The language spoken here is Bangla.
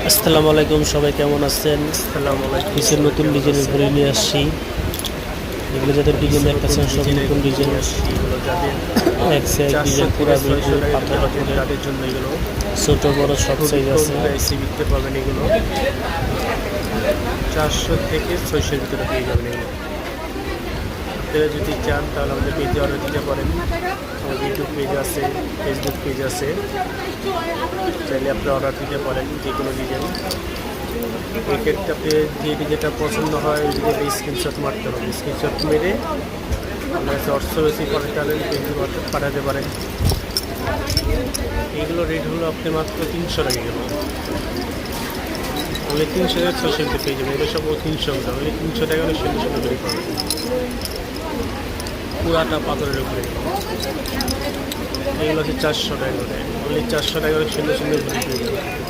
আসসালামু আলাইকুম, সবাই কেমন আছেন? আসসালামু আলাইকুম। কিছু নতুন ডিজাইনের ঘড়ি নিয়ে আসছি। এগুলো যাদের ডিজাইন দেখতেছেন সব নতুন ডিজাইন, এগুলো যাদের এক সে এক 400 ডিজাইন, পুরা থেকে 600 টাকা পাথর বাজেট করে তাদের জন্য এগুলো ছোট বড় সব খুবই সাইজ কম আছে। প্রাইসে বিকতে পাবেন। এগুলো 400 থেকে 600 ভিতরে পেয়ে যাবেন। এগুলো আপনারা যদি চান তাহলে আমাদের পেজে অর্ডার দিতে পারেন। আমাদের ইউটিউব পেজ আছে, ফেসবুক পেজ আছে, চাইলে আপনি অর্ডার দিতে পারেন যে কোনো ডিজাইন। এক্ষেত্রে আপনি যেটা পছন্দ হয় ওই দিকে স্ক্রিনশট মারতে হবে। স্ক্রিনশট মেরে আপনার হোয়াটসঅ্যাপে পাঠাতে পারেন। এইগুলো রেট হলো আপনি মাত্র 300 টাকা গেল। ওগুলো 300 থেকে 600 পেয়ে যাবেন। এগুলো সব 300 টাকা, ওগুলো 300 টাকা হলে সুন্দর সুন্দর করে পাবেন, পুরাটা পাথরের উপরে। এগুলো হচ্ছে 400 টাকা করে, ওগুলি 400 টাকা হলে সুন্দর সুন্দর ঘুরে পেয়ে যাবেন।